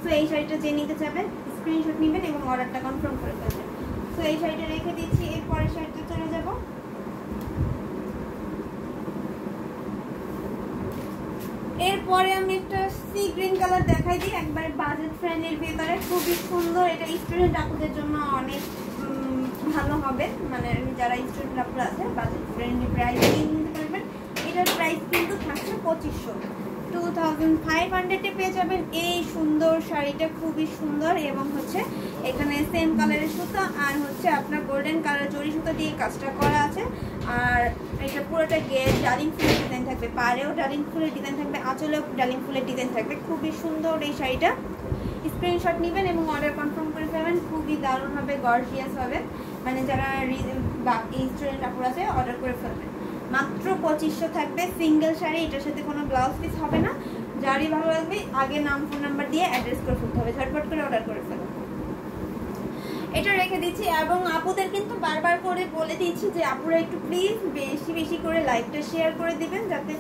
So এই শাড়িটা যে নিতে চাবেন স্ক্রিনশট নেবেন এবং অর্ডারটা কনফার্ম করে ফেলবেন। সো এই শাড়িটা রেখে দিচ্ছি, এরপরের শাড়িটা চলে যাব। এরপরে আমি একটা সি গ্রিন কালার দেখাই দিই, একবারে বাজেট ফ্রেন্ডলির ভিতরে, খুবই সুন্দর। এটা স্টুডেন্ট আপুদের জন্য অনেক ভালো হবে, মানে যারা স্টুডেন্ট আপুরা আছে বাজেট ফ্রেন্ডলি প্রাইস নিতে পারবেন। এটার প্রাইস কিন্তু থাকছে 2500 পেয়ে যাবেন এই সুন্দর শাড়িটা, খুবই সুন্দর। এবং হচ্ছে এখানে সেম কালারের সুতা আর হচ্ছে আপনার গোল্ডেন কালার জরি সুতা দিয়ে কাজটা করা আছে। আর এটা পুরোটা ডালিং ফুলের ডিজাইন থাকবে, পাড়েও ডালিং ফুলের ডিজাইন থাকবে, আঁচলেও ডালিং ফুলের ডিজাইন থাকবে। খুবই সুন্দর এই শাড়িটা, স্ক্রিনশট নেবেন এবং অর্ডার কনফার্ম করে ফেলবেন। খুবই দারুণ হবে, গর্জিয়াস হবে, মানে যারা স্টুডেন্ট আপুরা আছে অর্ডার করে ফেলবেন। মাত্র 2500 থাকবে সিঙ্গেল শাড়ি, এটার সাথে কোনো ব্লাউজ পিস হবে না। যারই ভালো লাগবে আগে নাম ফোন নাম্বার দিয়ে অ্যাড্রেস করে ফেলতে হবে, ঝটপট করে অর্ডার করে ফেলুন। এটা রেখে দিচ্ছি এবং আপুদের কিন্তু বারবার করে বলে দিচ্ছি যে আপুরা একটু প্লিজ বেশি বেশি করে লাইভটা শেয়ার করে দিবেন, যাতে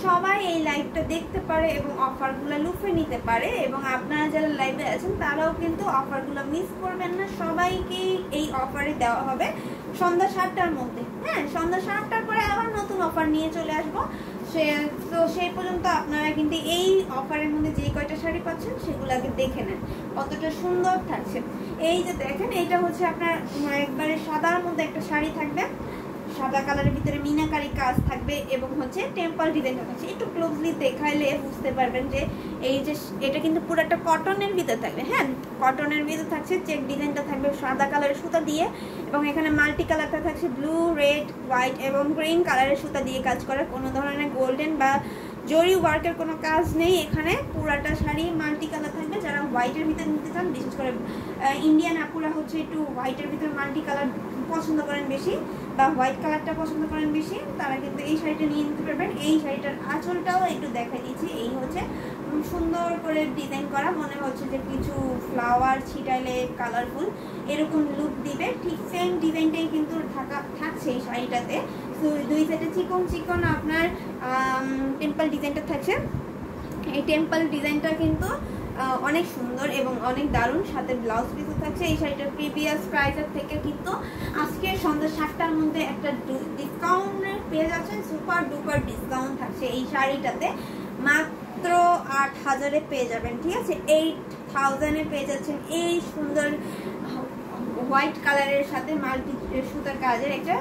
সবাই এই লাইভটা দেখতে পারে এবং অফারগুলো লুফে নিতে পারে। এবং আপনারা যারা লাইভে আছেন তারাও কিন্তু অফারগুলো মিস করবেন না, সবাইকেই এই অফারে দেওয়া হবে সন্ধ্যা 7টার মধ্যে। হ্যাঁ, সন্ধ্যা 7টার পরে আবার নতুন অফার নিয়ে চলে আসবো। তো সেই পর্যন্ত আপনারা কিন্তু এই অফারের মধ্যে যে কয়টা শাড়ি পাচ্ছেন সেগুলো আগে দেখে নেন কতটা সুন্দর থাকছে। এই যে দেখেন, এটা হচ্ছে আপনার একবারে সাদার মধ্যে একটা শাড়ি থাকবে, সাদা কালারের ভিতরে মিনাকারি কাজ থাকবে এবং হচ্ছে টেম্পল ডিজাইনটা থাকছে। একটু ক্লোজলি দেখাইলে বুঝতে পারবেন যে এই যে এটা কিন্তু পুরো একটা কটনের ভিতরে থাকবে। হ্যাঁ, কটনের ভিতরে থাকছে, চেক ডিজাইনটা থাকবে সাদা কালারের সুতা দিয়ে এবং এখানে মাল্টি কালারটা থাকছে ব্লু, রেড, হোয়াইট এবং গ্রিন কালারের সুতা দিয়ে কাজ করা। কোনো ধরনের গোল্ডেন বা জরি ওয়ার্কের কোনো কাজ নেই এখানে। পুরাটা শাড়ি মাল্টি কালার থাকবে। যারা হোয়াইটের ভিতরে নিতে চান, বিশেষ করে ইন্ডিয়ান আপুরা হচ্ছে একটু হোয়াইটের ভিতরে মাল্টি কালার পছন্দ করেন বেশি বা হোয়াইট কালারটা পছন্দ করেন বেশি, তারা কিন্তু এই শাড়িটা নিয়ে নিতে পারবেন। এই শাড়িটার আঁচলটাও একটু দেখাই দিচ্ছি। এই হচ্ছে সুন্দর করে ডিজাইন করা, মনে হচ্ছে যে কিছু ফ্লাওয়ার ছিটাইলে কালারফুল এরকম লুক দিবে। ঠিক সেম ডিজাইনটাই কিন্তু থাকছে এই শাড়িটাতে। তো দুই সাইডে চিকন চিকন আপনার টেম্পল ডিজাইনটা থাকছে। এই টেম্পল ডিজাইনটা কিন্তু অনেক সুন্দর এবং অনেক দারুণ, সাথে ব্লাউজ পিসও থাকছে। এই শাড়িটার প্রিভিয়াস প্রাইসের থেকে কিন্তু আজকে সন্ধ্যা 7টার মধ্যে একটা ডিসকাউন্ট পেয়ে যাচ্ছেন, সুপার ডুপার ডিসকাউন্ট থাকছে এই শাড়িটাতে। মাত্র 8000-এ পেয়ে যাবেন, ঠিক আছে? 8000-এ পেয়ে যাচ্ছেন এই সুন্দর হোয়াইট কালারের সাথে মাল্টি সুতার কাজের একটা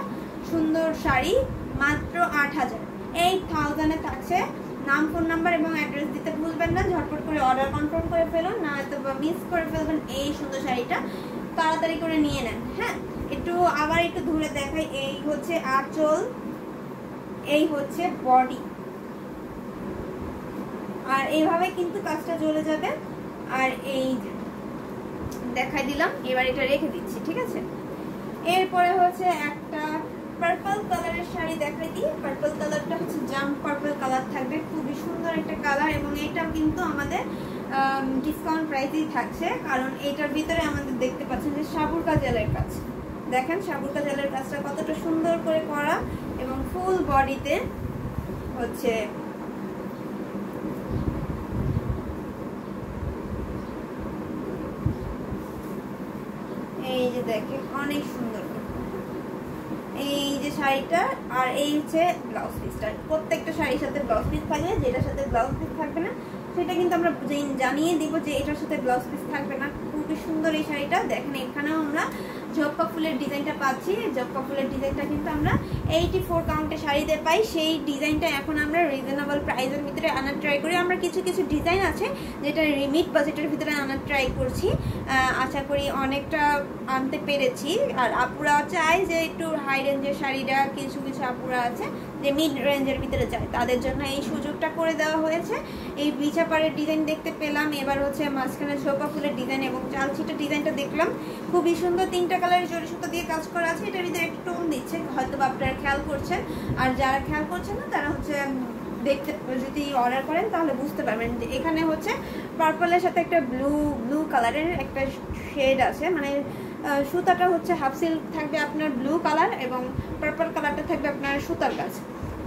সুন্দর শাড়ি। মাত্র 8000, 8000-এ থাকছে। নাম, ফোন নাম্বার এবং অ্যাড্রেস দিতে ভুলবেন না, ঝটপট করে অর্ডার কনফার্ম করে ফেলুন, না হয়তো মিস করে ফেলবেন এই সুন্দর শাড়িটা। তাড়াতাড়ি করে নিয়ে নেন। হ্যাঁ, আবার একটু ধরে দেখাই। এই হচ্ছে আঁচল, এই হচ্ছে বডি, আর এইভাবে কিন্তু কাজটা চলে যাবে। আর এই দেখাই দিলাম, এবার এটা রেখে দিচ্ছি, ঠিক আছে? এরপরে হচ্ছে একটা পার্পল কালারের শাড়ি দেখাই দিই। পার্পল কালারটা হচ্ছে জাম্প পার্পল কালার থাকবে, খুবই সুন্দর একটা কালার এবং এটা কিন্তু আমাদের ডিসকাউন্ট প্রাইসেই থাকছে, কারণ এটার ভিতরে আমাদের দেখতে পাচ্ছেন যে সাবুর কাজলের কাজ। দেখেন সাবুর কাজলের কাজটা কতটা সুন্দর করে করা এবং ফুল বডিতে হচ্ছে এই যে দেখেন অনেক সুন্দর এই যে শাড়িটা। আর এই হচ্ছে ব্লাউজ পিসটা। প্রত্যেকটা শাড়ির সাথে ব্লাউজ পিস থাকবে, যেটার সাথে ব্লাউজ পিস থাকবে না সেটা কিন্তু আমরা জানিয়ে দিব যে এটার সাথে ব্লাউজ পিস থাকবে না। খুবই সুন্দর এই শাড়িটা। দেখেন এখানেও আমরা জবা ফুলের ডিজাইনটা পাচ্ছি। জবা ফুলের ডিজাইনটা কিন্তু আমরা 84 কাউন্টে শাড়িতে পাই। সেই ডিজাইনটা এখন আমরা রিজনেবল প্রাইসের ভিতরে আনার ট্রাই করি। আমরা কিছু কিছু ডিজাইন আছে যেটা লিমিট বাজেটের ভিতরে আনার ট্রাই করছি, আশা করি অনেকটা আনতে পেরেছি। আর আপুরা চাই যে একটু হাই রেঞ্জের শাড়িটা, কিছু কিছু আপুরা আছে যে মিড রেঞ্জের ভিতরে চায়, তাদের জন্য এই সুযোগটা করে দেওয়া হয়েছে। এই বিছাপাড়ের ডিজাইন দেখতে পেলাম, এবার হচ্ছে মাঝখানে জবা ফুলের ডিজাইন এবং চালছিটা ডিজাইনটা দেখলাম, খুবই সুন্দর। 3টা কালারের জরি সুতো দিয়ে কাজ করা আছে। এটার ভিতরে একটু টোন দিচ্ছে, হয়তো আপনারা খেয়াল করছেন, আর যারা খেয়াল করছেন না তারা হচ্ছে দেখতে, যদি অর্ডার করেন তাহলে বুঝতে পারবেন যে এখানে হচ্ছে পার্পলের সাথে একটা ব্লু কালারের একটা শেড আছে, মানে সুতাটা হচ্ছে হাফ সিল্ক থাকবে আপনার ব্লু কালার এবং পার্পল কালারটা থাকবে আপনার সুতার কাজ।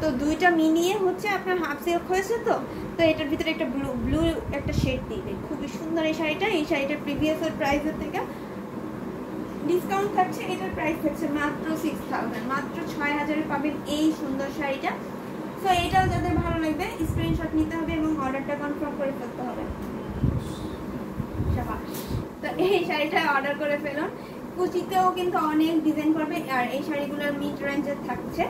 তো দুইটা মিলিয়ে হচ্ছে আপনার হাফ সিল্ক হয়েছে। তো তো এটার ভিতরে একটা ব্লু একটা শেড দিবে, খুবই সুন্দর এই শাড়িটা। এই শাড়িটার প্রিভিয়াসের প্রাইসের থেকে ডিসকাউন্ট থাকছে, এটার প্রাইস থাকছে মাত্র 6000, মাত্র 6000-এ পাবেন এই সুন্দর শাড়িটা। তো এটাও যাদের ভালো লাগবে স্ক্রিনশট নিতে হবে এবং অর্ডারটা কনফার্ম করে ফেলতে হবে। তো এই শাড়িটা অর্ডার করে ফেলুন। কুচিতেও কিন্তু অনেক ডিজাইন করবে, আর এই শাড়িগুলোর মিড রেঞ্জের থাকছে,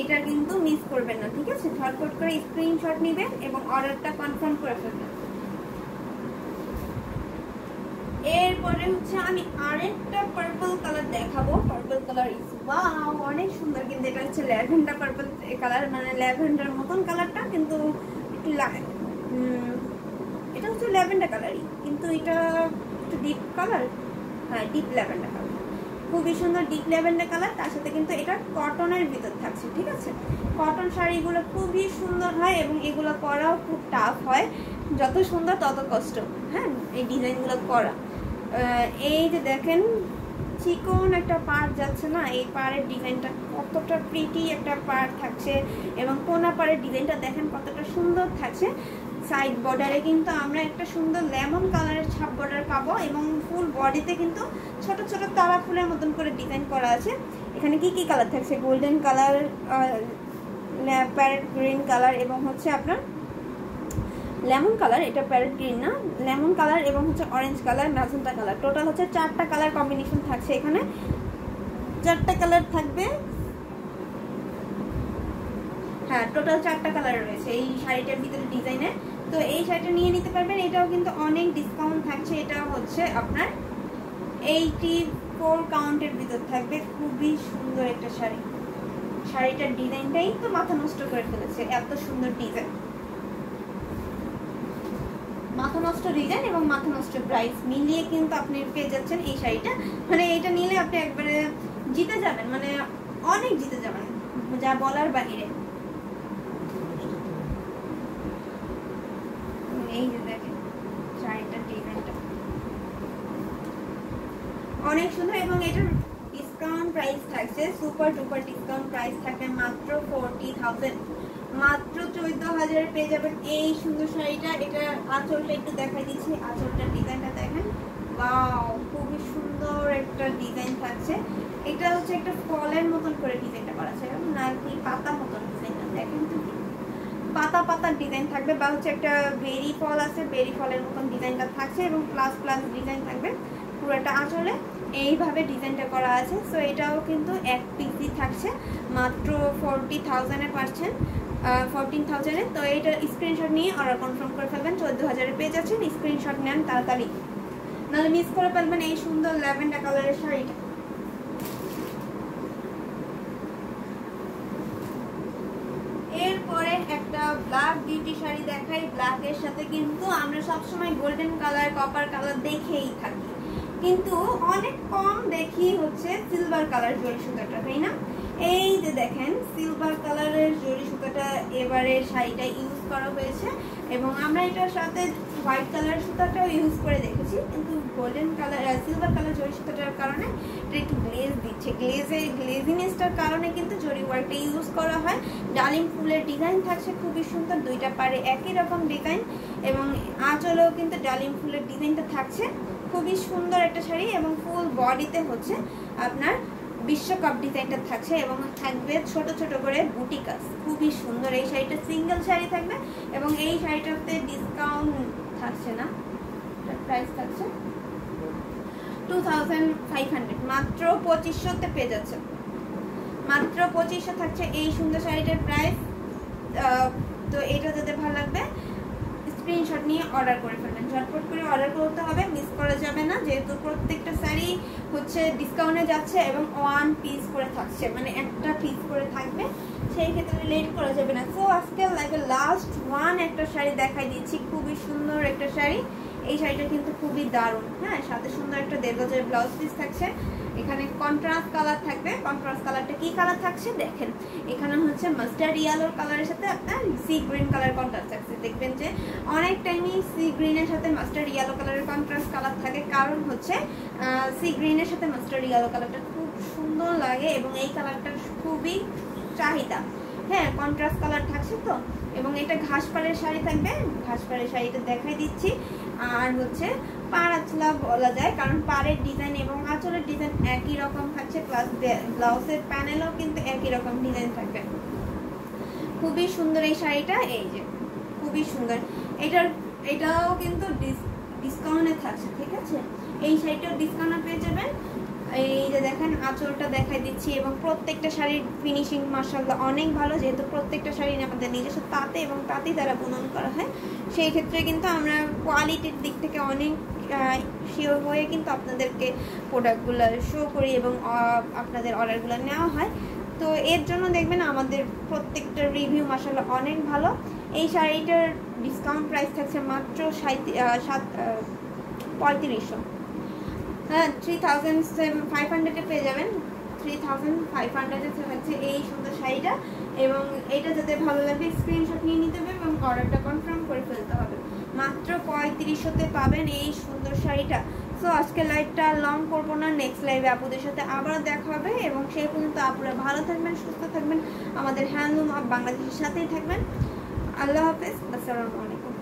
এটা কিন্তু মিস করবেন না, ঠিক আছে? ঝটপট করে স্ক্রিনশট নেবেন এবং অর্ডারটা কনফার্ম করে ফেলবেন। এরপরে হচ্ছে আমি আরেকটা পার্পল কালার দেখাবো। পার্পল কালার ইজ ওয়াও, অনেক সুন্দর, কিন্তু এটা হচ্ছে ল্যাভেন্ডার পার্পল কালার, মানে ল্যাভেন্ডার মতন কালারটা, কিন্তু একটু এটা হচ্ছে ল্যাভেন্ডার কালারই, কিন্তু এটা একটু ডিপ কালার। হ্যাঁ, ডিপ ল্যাভেন্ডার কালার, খুবই সুন্দর ডিপ ল্যাভেন্ডার কালার। তার সাথে কিন্তু এটা কটনের ভিতর থাকছে, ঠিক আছে? কটন শাড়িগুলো খুবই সুন্দর হয় এবং এগুলো করাও খুব টাফ হয়, যত সুন্দর তত কষ্ট। হ্যাঁ, এই ডিজাইনগুলো করা। এই যে দেখেন চিকন একটা পাড় যাচ্ছে না, এই পাড়ের ডিজাইনটা কতটা প্রিটি একটা পাড় থাকছে, এবং কোনা পাড়ের ডিজাইনটা দেখেন কতটা সুন্দর থাকছে। সাইড বর্ডারে কিন্তু আমরা একটা সুন্দর লেমন কালারের ছাপ বর্ডার পাবো, এবং ফুল বডিতে কিন্তু ছোট ছোট তারা ফুলের মতন করে ডিজাইন করা আছে। এখানে কি কি কালার থাকছে? Golden colour, parrot green colour, এবং হচ্ছে আপনার লেমন কালার, এটা প্যারেট গ্রিন না, লেমন কালার, এবং হচ্ছে orange colour, magenta colour. Total হচ্ছে 4টা কালার কম্বিনেশন থাকছে এখানে, 4টা কালার থাকবে। হ্যাঁ, টোটাল 4টা কালার রয়েছে এই শাড়িটার ভিতরে ডিজাইনে। তো এই শাড়িটা নিয়ে নিতে পারবেন, এটাও কিন্তু অনেক ডিসকাউন্ট থাকছে। এটা হচ্ছে আপনার 84 কাউন্টের ভিতর থাকবে। খুবই সুন্দর একটা শাড়ি, শাড়িটার ডিজাইনটাই তো মাথা নষ্ট করে ফেলেছে, এত সুন্দর ডিজাইন, মাথা নষ্ট ডিজাইন এবং মাথা নষ্ট প্রাইস মিলিয়ে কিন্তু আপনি পেয়ে যাচ্ছেন এই শাড়িটা। মানে এটা নিলে আপনি একবারে জিতে যাবেন, মানে অনেক জিতে যাবেন, যা বলার বাহিরে। এই যে দেখেন শাড়িটার ডিজাইনটা অনেক সুন্দর, এবং এটার ডিসকাউন্ট প্রাইস থাকছে সুপার ডুপার ডিসকাউন্ট প্রাইস থাকবে মাত্র 40,000, মাত্র 14,000 পেয়ে যাবেন এই সুন্দর শাড়িটা। এটার আঁচলটা একটু দেখাই দিচ্ছি, আঁচলটার ডিজাইনটা দেখেন, ওয়াও, খুবই সুন্দর একটা ডিজাইন থাকছে। এটা হচ্ছে একটা ফলের মতন করে ডিজাইনটা করা আছে, নাকি পাতা মতন ডিজাইনটা দেখেন, তো পাতা পাতার ডিজাইন থাকবে, বা হচ্ছে একটা বেরি ফল আছে, বেরি ফলের মতন ডিজাইনটা থাকছে, এবং প্লাস প্লাস ডিজাইন থাকবে পুরোটা আঁচলে, এইভাবে ডিজাইনটা করা আছে। সো এটাও কিন্তু এক পিসই থাকছে মাত্র 40,000-এ পাচ্ছেন, 14,000-এ। তো এইটা স্ক্রিনশট নিয়ে অর্ডার কনফার্ম করে ফেলবেন, 14,000-এ পেয়ে যাচ্ছেন। স্ক্রিনশট নেন তাড়াতাড়ি, নাহলে মিস করে ফেলবেন এই সুন্দর ল্যাভেন্ডার কালারের শাড়িটা। এরপরে একটা ব্ল্যাক বিউটি শাড়ি দেখাই। ব্ল্যাকের সাথে কিন্তু আমরা সবসময় গোল্ডেন কালার, কপার কালার দেখেই থাকি, কিন্তু অনেক কম দেখি হচ্ছে সিলভার কালার জরি সুতাটা, তাই না? এই যে দেখেন সিলভার কালারের জরি সুতাটা এবারে শাড়িটা ইউজ করা হয়েছে, এবং আমরা এটার সাথে হোয়াইট কালার সুতাটাও ইউজ করে দেখেছি, কিন্তু গোল্ডেন কালার সিলভার কালার জরি সুতাটার কারণে এটা একটু গ্লেজ দিচ্ছে, গ্লেজিনেসটার কারণে কিন্তু জরি ওয়ার্কটা ইউজ করা হয়। ডালিম ফুলের ডিজাইন থাকছে খুবই সুন্দর, দুইটা পারে একই রকম ডিজাইন, এবং আঁচলেও কিন্তু ডালিম ফুলের ডিজাইনটা থাকছে, খুবই সুন্দর একটা শাড়ি। এবং ফুল বডিতে হচ্ছে আপনার বিশ্বকাপ ডিজাইনটা থাকছে, এবং থাকবে ছোট ছোট করে বুটি কাজ, খুবই সুন্দর। এই শাড়িটা সিঙ্গেল শাড়ি থাকবে, এবং এই শাড়িটাতে ডিসকাউন্ট থাকছে না, প্রাইস থাকছে 2500, মাত্র 2500-তে পেয়ে যাচ্ছে, মাত্র 2500 থাকছে এই সুন্দর শাড়িটার প্রাইস। তো এটা যাদের ভালো লাগবে স্ক্রিনশট নিয়ে অর্ডার করে ফেলবেন, ঝটপট করে অর্ডার করতে হবে, মিস করা যাবে না, যেহেতু প্রত্যেকটা শাড়ি হচ্ছে ডিসকাউন্টে যাচ্ছে এবং 1 পিস করে থাকছে, মানে একটা পিস করে থাকবে, সেই ক্ষেত্রে লেট করা যাবে না। সো আজকে লাস্ট একটা শাড়ি দেখাই দিচ্ছি, খুবই সুন্দর একটা শাড়ি। এই শাড়িটা কিন্তু খুবই দারুণ, হ্যাঁ, সাথে সুন্দর একটা 1.5 ব্লাউজ পিস থাকছে। এখানে কন্ট্রাস্ট কালার থাকবে, কন্ট্রাস্ট কালারটা কি কালার থাকছে দেখেন, এখানে হচ্ছে মাস্টার্ড ইয়েলোর কালারের সাথে আপনার সি গ্রিন কালার কন্ট্রাস্ট থাকছে। দেখবেন যে অনেক টাইমই সি গ্রিনের সাথে মাস্টার্ড ইয়েলো কালারের কন্ট্রাস্ট কালার থাকে, কারণ হচ্ছে সি গ্রিনের সাথে মাস্টার্ড ইয়েলো কালারটা খুব সুন্দর লাগে, এবং এই কালারটা খুবই চাহিদা। হ্যাঁ কন্ট্রাস্ট কালার থাকছে তো। এবং এটা ঘাস পাড়ের শাড়ি থাকবে, ঘাস পাড়ের শাড়িটা দেখাই দিচ্ছি। আর হচ্ছে পাড় আঁচলা বলা যায়, কারণ পাড়ের ডিজাইন এবং আঁচলের ডিজাইন একই রকম থাকছে, প্লাস ব্লাউজের প্যানেলও কিন্তু একই রকম ডিজাইন থাকবে। খুবই সুন্দর এই শাড়িটা, এই যে খুবই সুন্দর। এটাও কিন্তু ডিসকাউন্টে থাকছে, ঠিক আছে। এই শাড়িটাও ডিসকাউন্টে পেয়ে যাবেন। এই যে দেখেন আঁচলটা দেখাই দিচ্ছি, এবং প্রত্যেকটা শাড়ির ফিনিশিং মাশাআল্লাহ অনেক ভালো, যেহেতু প্রত্যেকটা শাড়ি আমাদের নিজস্ব তাঁতে এবং তাঁতেই দ্বারা বুনন করা হয়। সেই ক্ষেত্রে কিন্তু আমরা কোয়ালিটির দিক থেকে অনেক শিওর হয়ে কিন্তু আপনাদেরকে প্রোডাক্টগুলো শো করি এবং আপনাদের অর্ডারগুলো নেওয়া হয়। তো এর জন্য দেখবেন আমাদের প্রত্যেকটা রিভিউ মাশাআল্লাহ অনেক ভালো। এই শাড়িটার ডিসকাউন্ট প্রাইস থাকছে মাত্র 3500। হ্যাঁ 3500-এ পেয়ে যাবেন। 3500-এ থাকছে এই সুন্দর শাড়িটা। এবং এটা যাতে ভালো লাগে স্ক্রিনশট নিয়ে নিতে হবে এবং অর্ডারটা কনফার্ম করে ফেলতে হবে। মাত্র 3500-তে পাবেন এই সুন্দর শাড়িটা। সো আজকে লাইভটা লং করবো না, নেক্সট লাইভে আপুদের সাথে আবারও দেখা হবে। এবং সেই পর্যন্ত আপুরা ভালো থাকবেন, সুস্থ থাকবেন, আমাদের হ্যান্ডলুম অফ বাংলাদেশের সাথেই থাকবেন। আল্লাহ হাফেজ, আসসালামু আলাইকুম।